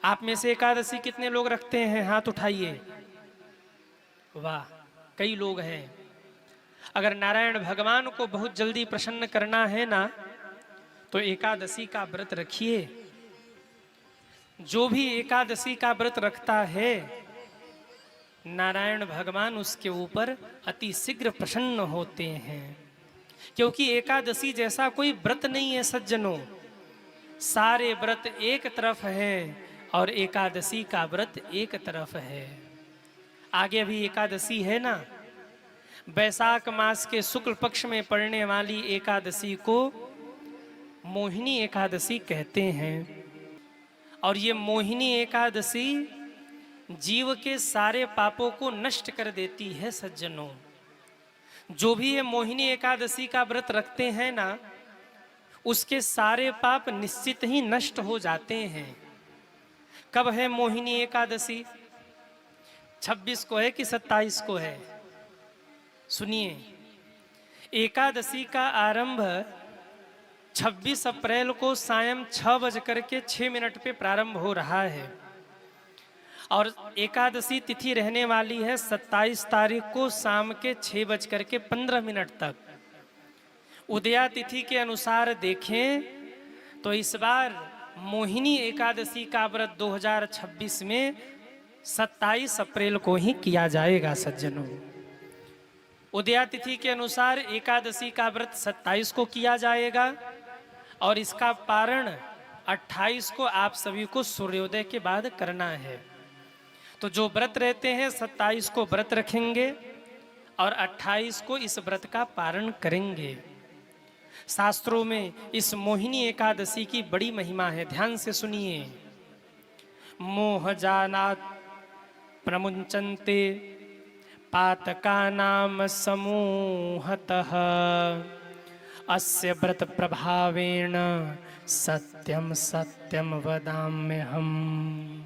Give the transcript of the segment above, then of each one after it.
आप में से एकादशी कितने लोग रखते हैं? हाथ उठाइए। वाह, कई लोग हैं। अगर नारायण भगवान को बहुत जल्दी प्रसन्न करना है ना, तो एकादशी का व्रत रखिए। जो भी एकादशी का व्रत रखता है, नारायण भगवान उसके ऊपर अति शीघ्र प्रसन्न होते हैं। क्योंकि एकादशी जैसा कोई व्रत नहीं है सज्जनों। सारे व्रत एक तरफ है और एकादशी का व्रत एक तरफ है। आगे भी एकादशी है ना, वैशाख मास के शुक्ल पक्ष में पड़ने वाली एकादशी को मोहिनी एकादशी कहते हैं। और ये मोहिनी एकादशी जीव के सारे पापों को नष्ट कर देती है सज्जनों। जो भी ये मोहिनी एकादशी का व्रत रखते हैं ना, उसके सारे पाप निश्चित ही नष्ट हो जाते हैं। कब है मोहिनी एकादशी? 26 को है कि 27 को है? सुनिए, एकादशी का आरंभ 26 अप्रैल को सायं 6:06 पे प्रारंभ हो रहा है और एकादशी तिथि रहने वाली है 27 तारीख को शाम के 6:15 तक। उदया तिथि के अनुसार देखें तो इस बार मोहिनी एकादशी का व्रत 2026 में 27 अप्रैल को ही किया जाएगा सज्जनों। उदया तिथि के अनुसार एकादशी का व्रत 27 को किया जाएगा और इसका पारण 28 को आप सभी को सूर्योदय के बाद करना है। तो जो व्रत रहते हैं 27 को व्रत रखेंगे और 28 को इस व्रत का पारण करेंगे। शास्त्रों में इस मोहिनी एकादशी की बड़ी महिमा है, ध्यान से सुनिए। मोह जानात् प्रमुंचन्ते पातका नाम समूहतः अस्य व्रत प्रभावेण सत्यम सत्यम वदाम्यहम्।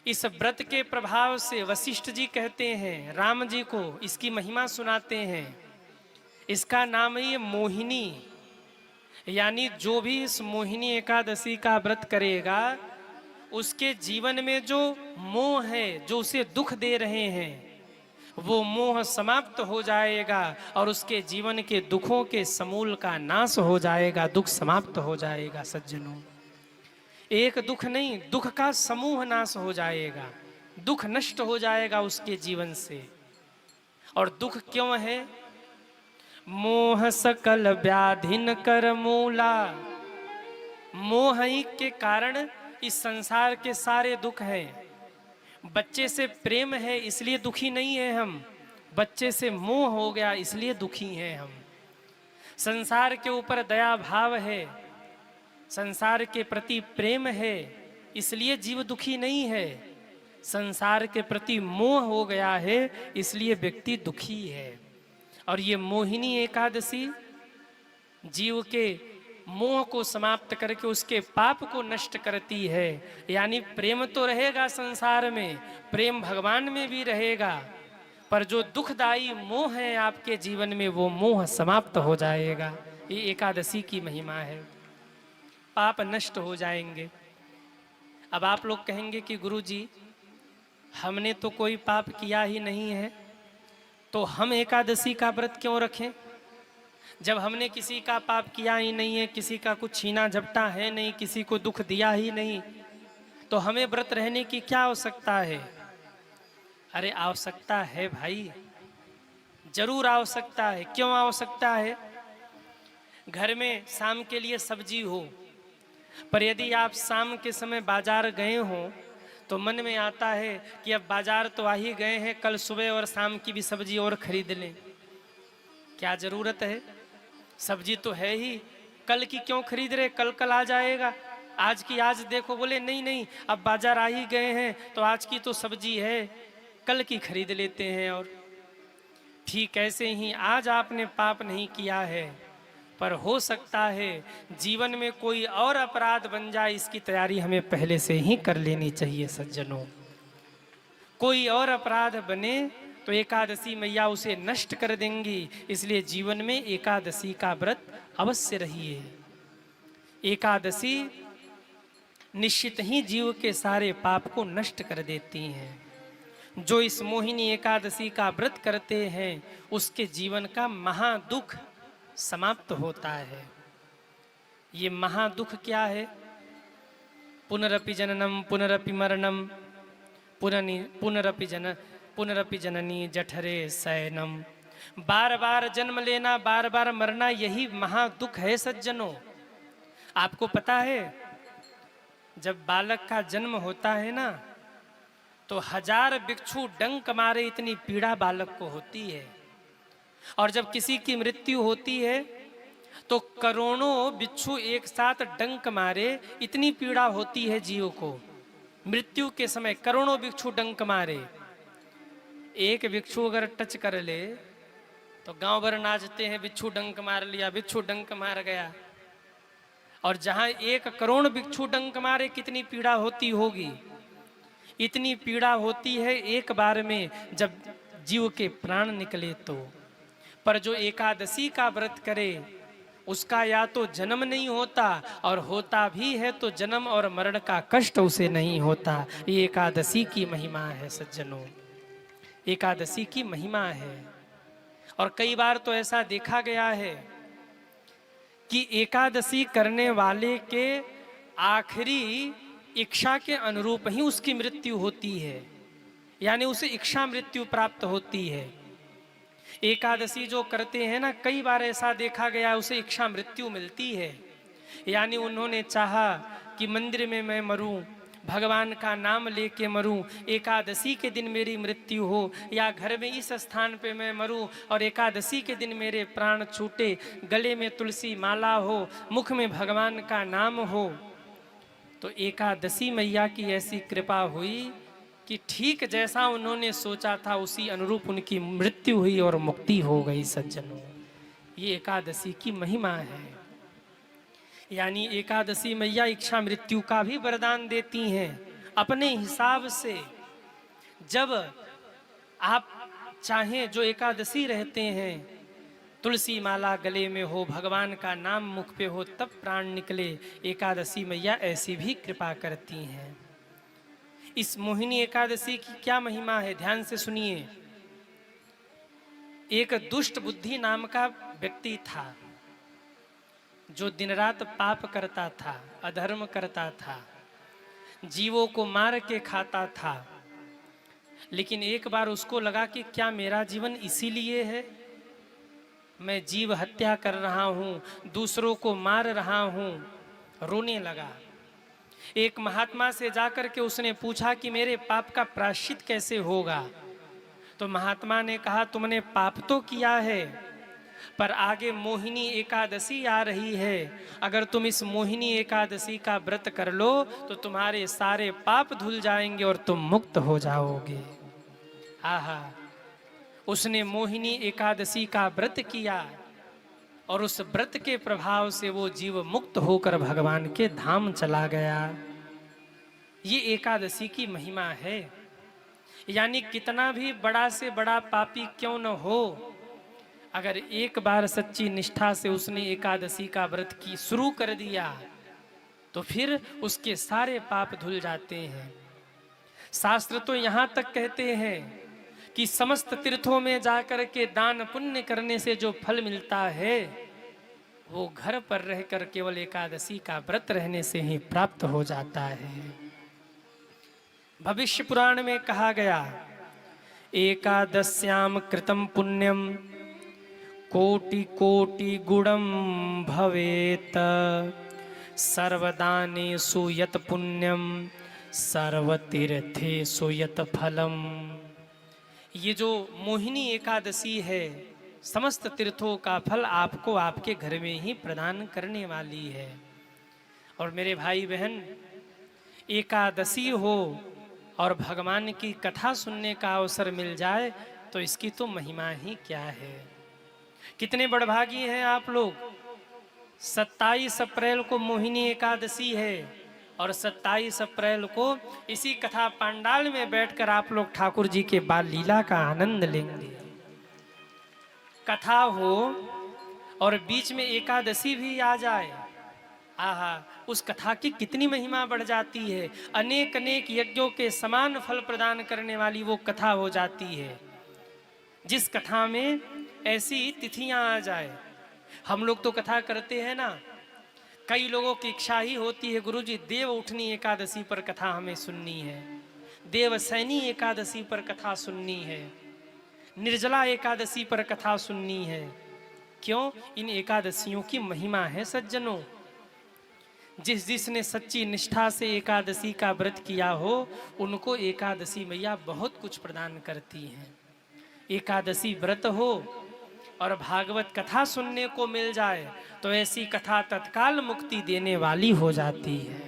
इस व्रत के प्रभाव से वशिष्ठ जी कहते हैं, राम जी को इसकी महिमा सुनाते हैं। इसका नाम है मोहिनी, यानी जो भी इस मोहिनी एकादशी का व्रत करेगा उसके जीवन में जो मोह है, जो उसे दुख दे रहे हैं, वो मोह समाप्त हो जाएगा और उसके जीवन के दुखों के समूल का नाश हो जाएगा, दुख समाप्त हो जाएगा सज्जनों। एक दुख नहीं, दुख का समूह नाश हो जाएगा, दुख नष्ट हो जाएगा उसके जीवन से। और दुख क्यों है? मोह सकल व्याधिन कर मूला। मोह ही के कारण इस संसार के सारे दुख हैं। बच्चे से प्रेम है इसलिए दुखी नहीं है हम, बच्चे से मोह हो गया इसलिए दुखी हैं हम। संसार के ऊपर दया भाव है, संसार के प्रति प्रेम है, इसलिए जीव दुखी नहीं है। संसार के प्रति मोह हो गया है इसलिए व्यक्ति दुखी है। और ये मोहिनी एकादशी जीव के मोह को समाप्त करके उसके पाप को नष्ट करती है। यानी प्रेम तो रहेगा संसार में, प्रेम भगवान में भी रहेगा, पर जो दुखदायी मोह है आपके जीवन में वो मोह समाप्त हो जाएगा। ये एकादशी की महिमा है, पाप नष्ट हो जाएंगे। अब आप लोग कहेंगे कि गुरुजी हमने तो कोई पाप किया ही नहीं है, तो हम एकादशी का व्रत क्यों रखें? जब हमने किसी का पाप किया ही नहीं है, किसी का कुछ छीना झपटा है नहीं, किसी को दुख दिया ही नहीं, तो हमें व्रत रहने की क्या आवश्यकता है? अरे आवश्यकता है भाई, जरूर आवश्यकता है। क्यों आवश्यकता है? घर में शाम के लिए सब्जी हो, पर यदि आप शाम के समय बाजार गए हो तो मन में आता है कि अब बाजार तो आ ही गए हैं, कल सुबह और शाम की भी सब्जी और खरीद लें। क्या जरूरत है? सब्जी तो है ही, कल की क्यों खरीद रहे? कल कल आ जाएगा, आज की आज देखो। बोले नहीं नहीं, अब बाजार आ ही गए हैं तो आज की तो सब्जी है, कल की खरीद लेते हैं। और ठीक ऐसे ही आज आपने पाप नहीं किया है, पर हो सकता है जीवन में कोई और अपराध बन जाए, इसकी तैयारी हमें पहले से ही कर लेनी चाहिए सज्जनों। कोई और अपराध बने तो एकादशी मैया उसे नष्ट कर देंगी, इसलिए जीवन में एकादशी का व्रत अवश्य रहिए। एकादशी निश्चित ही जीव के सारे पाप को नष्ट कर देती हैं। जो इस मोहिनी एकादशी का व्रत करते हैं उसके जीवन का महादुख समाप्त होता है। ये महादुख क्या है? पुनरपि जननम पुनरपि मरणम पुनरपि जननी जठरे शयनम। बार बार जन्म लेना, बार बार मरना, यही महादुख है सज्जनों। आपको पता है जब बालक का जन्म होता है ना तो 1000 बिच्छू डंक मारे इतनी पीड़ा बालक को होती है, और जब किसी की मृत्यु होती है तो करोड़ों बिच्छू एक साथ डंक मारे इतनी पीड़ा होती है जीव को। मृत्यु के समय करोड़ों बिच्छू डंक मारे, एक बिच्छू अगर टच कर ले तो गांव भर नाचते हैं, बिच्छू डंक मार लिया, बिच्छू डंक मार गया। और जहां 1 करोड़ बिच्छू डंक मारे कितनी पीड़ा होती होगी। इतनी पीड़ा होती है एक बार में जब जीव के प्राण निकले तो। पर जो एकादशी का व्रत करे उसका या तो जन्म नहीं होता, और होता भी है तो जन्म और मरण का कष्ट उसे नहीं होता। ये एकादशी की महिमा है सज्जनों, एकादशी की महिमा है। और कई बार तो ऐसा देखा गया है कि एकादशी करने वाले के आखिरी इच्छा के अनुरूप ही उसकी मृत्यु होती है, यानी उसे इच्छा मृत्यु प्राप्त होती है। एकादशी जो करते हैं ना, कई बार ऐसा देखा गया उसे इच्छा मृत्यु मिलती है। यानी उन्होंने चाहा कि मंदिर में मैं मरूं, भगवान का नाम लेके मरूं, एकादशी के दिन मेरी मृत्यु हो, या घर में इस स्थान पे मैं मरूं और एकादशी के दिन मेरे प्राण छूटे, गले में तुलसी माला हो, मुख में भगवान का नाम हो। तो एकादशी मैया की ऐसी कृपा हुई कि ठीक जैसा उन्होंने सोचा था उसी अनुरूप उनकी मृत्यु हुई और मुक्ति हो गई सज्जनों। ये एकादशी की महिमा है। यानी एकादशी मैया इच्छा मृत्यु का भी वरदान देती हैं अपने हिसाब से। जब आप चाहें, जो एकादशी रहते हैं, तुलसी माला गले में हो, भगवान का नाम मुख पे हो, तब प्राण निकले, एकादशी मैया ऐसी भी कृपा करती हैं। इस मोहिनी एकादशी की क्या महिमा है, ध्यान से सुनिए। एक दुष्ट बुद्धि नाम का व्यक्ति था जो दिन रात पाप करता था, अधर्म करता था, जीवों को मार के खाता था। लेकिन एक बार उसको लगा कि क्या मेरा जीवन इसीलिए है, मैं जीव हत्या कर रहा हूँ, दूसरों को मार रहा हूँ। रोने लगा। एक महात्मा से जाकर के उसने पूछा कि मेरे पाप का प्रायश्चित कैसे होगा। तो महात्मा ने कहा तुमने पाप तो किया है, पर आगे मोहिनी एकादशी आ रही है, अगर तुम इस मोहिनी एकादशी का व्रत कर लो तो तुम्हारे सारे पाप धुल जाएंगे और तुम मुक्त हो जाओगे। आहा, उसने मोहिनी एकादशी का व्रत किया और उस व्रत के प्रभाव से वो जीव मुक्त होकर भगवान के धाम चला गया। ये एकादशी की महिमा है। यानी कितना भी बड़ा से बड़ा पापी क्यों न हो, अगर एक बार सच्ची निष्ठा से उसने एकादशी का व्रत की शुरू कर दिया तो फिर उसके सारे पाप धुल जाते हैं। शास्त्र तो यहाँ तक कहते हैं कि समस्त तीर्थों में जाकर के दान पुण्य करने से जो फल मिलता है वो घर पर रहकर केवल एकादशी का व्रत रहने से ही प्राप्त हो जाता है। भविष्य पुराण में कहा गया, एकादश्याम कृतम पुण्यम कोटि कोटि गुणम भवेत, सर्वदानेषु यत पुण्यम सर्वतीर्थेषु यत फलम। ये जो मोहिनी एकादशी है, समस्त तीर्थों का फल आपको आपके घर में ही प्रदान करने वाली है। और मेरे भाई बहन, एकादशी हो और भगवान की कथा सुनने का अवसर मिल जाए तो इसकी तो महिमा ही क्या है। कितने बड़भागी हैं आप लोग। 27 अप्रैल को मोहिनी एकादशी है और 27 अप्रैल को इसी कथा पंडाल में बैठकर आप लोग ठाकुर जी के बाल लीला का आनंद लेंगे। कथा हो और बीच में एकादशी भी आ जाए, आहा, उस कथा की कितनी महिमा बढ़ जाती है। अनेक अनेक यज्ञों के समान फल प्रदान करने वाली वो कथा हो जाती है। जिस कथा में ऐसी तिथियां आ जाए। हम लोग तो कथा करते हैं ना, कई लोगों की इच्छा ही होती है गुरुजी देव उठनी एकादशी पर कथा हमें सुननी है, देवसैनी एकादशी पर कथा सुननी है, निर्जला एकादशी पर कथा सुननी है। क्यों? इन एकादशियों की महिमा है सज्जनों। जिसने सच्ची निष्ठा से एकादशी का व्रत किया हो, उनको एकादशी मैया बहुत कुछ प्रदान करती हैं। एकादशी व्रत हो और भागवत कथा सुनने को मिल जाए तो ऐसी कथा तत्काल मुक्ति देने वाली हो जाती है।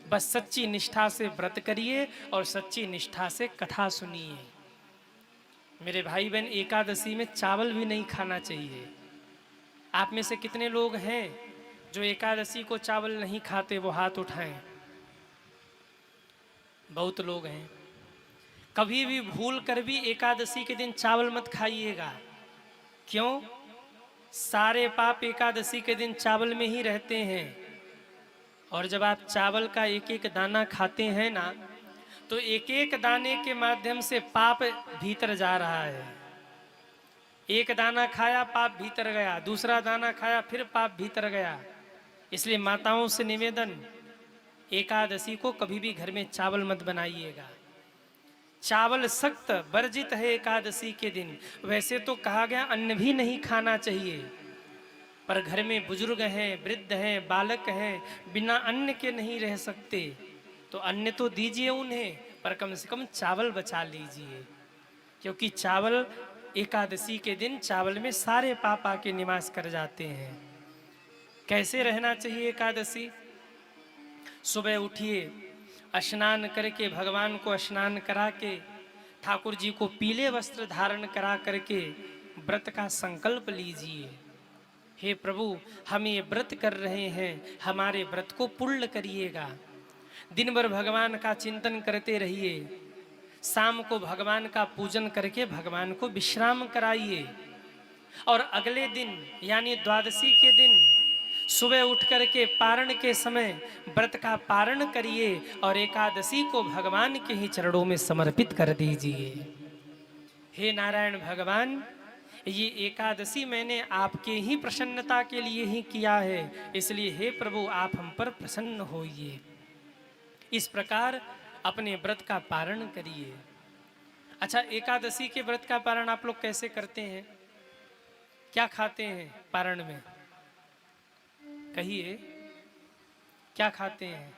बस सच्ची निष्ठा से व्रत करिए और सच्ची निष्ठा से कथा सुनिए। मेरे भाई बहन, एकादशी में चावल भी नहीं खाना चाहिए। आप में से कितने लोग हैं जो एकादशी को चावल नहीं खाते? वो हाथ उठाएं। बहुत लोग हैं। कभी भी भूल कर भी एकादशी के दिन चावल मत खाइएगा। क्यों? सारे पाप एकादशी के दिन चावल में ही रहते हैं। और जब आप चावल का एक एक दाना खाते हैं ना, तो एक एक दाने के माध्यम से पाप भीतर जा रहा है। एक दाना खाया पाप भीतर गया, दूसरा दाना खाया फिर पाप भीतर गया। इसलिए माताओं से निवेदन, एकादशी को कभी भी घर में चावल मत बनाइएगा। चावल सख्त वर्जित है एकादशी के दिन। वैसे तो कहा गया अन्न भी नहीं खाना चाहिए, पर घर में बुजुर्ग हैं, वृद्ध हैं, बालक हैं, बिना अन्न के नहीं रह सकते, तो अन्न तो दीजिए उन्हें, पर कम से कम चावल बचा लीजिए। क्योंकि चावल एकादशी के दिन चावल में सारे पाप आके निवास कर जाते हैं। कैसे रहना चाहिए एकादशी? सुबह उठिए, स्नान करके भगवान को स्नान करा के, ठाकुर जी को पीले वस्त्र धारण करा करके व्रत का संकल्प लीजिए। हे प्रभु, हम ये व्रत कर रहे हैं, हमारे व्रत को पूर्ण करिएगा। दिन भर भगवान का चिंतन करते रहिए। शाम को भगवान का पूजन करके भगवान को विश्राम कराइए। और अगले दिन यानी द्वादशी के दिन सुबह उठ करके पारण के समय व्रत का पारण करिए और एकादशी को भगवान के ही चरणों में समर्पित कर दीजिए। हे नारायण भगवान, ये एकादशी मैंने आपके ही प्रसन्नता के लिए ही किया है, इसलिए हे प्रभु आप हम पर प्रसन्न होइए। इस प्रकार अपने व्रत का पारण करिए। अच्छा, एकादशी के व्रत का पारण आप लोग कैसे करते हैं? क्या खाते हैं पारण में? कहिए, क्या खाते हैं?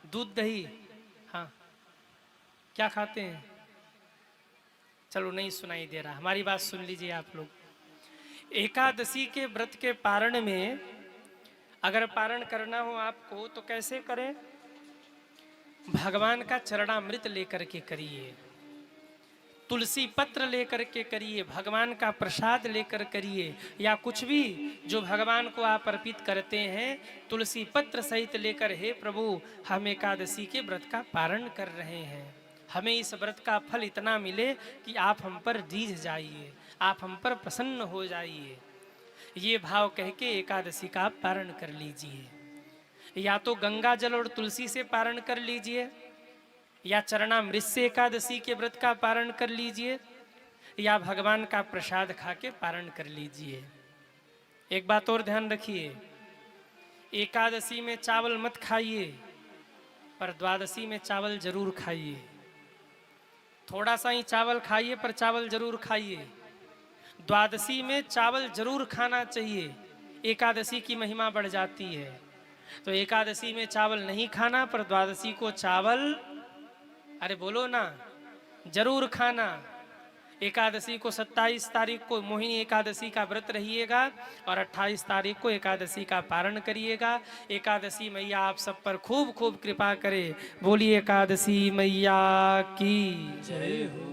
दूध दही? हाँ, क्या खाते हैं? चलो नहीं सुनाई दे रहा, हमारी बात सुन लीजिए आप लोग। एकादशी के व्रत के पारण में अगर पारण करना हो आपको तो कैसे करें? भगवान का चरणामृत लेकर के करिए, तुलसी पत्र लेकर के करिए, भगवान का प्रसाद लेकर करिए, या कुछ भी जो भगवान को आप अर्पित करते हैं तुलसी पत्र सहित लेकर, हे प्रभु हम एकादशी के व्रत का पारण कर रहे हैं, हमें इस व्रत का फल इतना मिले कि आप हम पर रीझ जाइए, आप हम पर प्रसन्न हो जाइए। ये भाव कह के एकादशी का पारण कर लीजिए। या तो गंगा जल और तुलसी से पारण कर लीजिए, या चरणामृत से एकादशी के व्रत का पारण कर लीजिए, या भगवान का प्रसाद खा के पारण कर लीजिए। एक बात और ध्यान रखिए, एकादशी में चावल मत खाइए, पर द्वादशी में चावल जरूर खाइए। थोड़ा सा ही चावल खाइए, पर चावल जरूर खाइए। द्वादशी में चावल जरूर खाना चाहिए, एकादशी की महिमा बढ़ जाती है। तो एकादशी में चावल नहीं खाना, पर द्वादशी को चावल, अरे बोलो ना, जरूर खाना। एकादशी को 27 तारीख को मोहिनी एकादशी का व्रत रहिएगा और 28 तारीख को एकादशी का पारण करिएगा। एकादशी मैया आप सब पर खूब खूब कृपा करे। बोलिए एकादशी मैया की जय हो।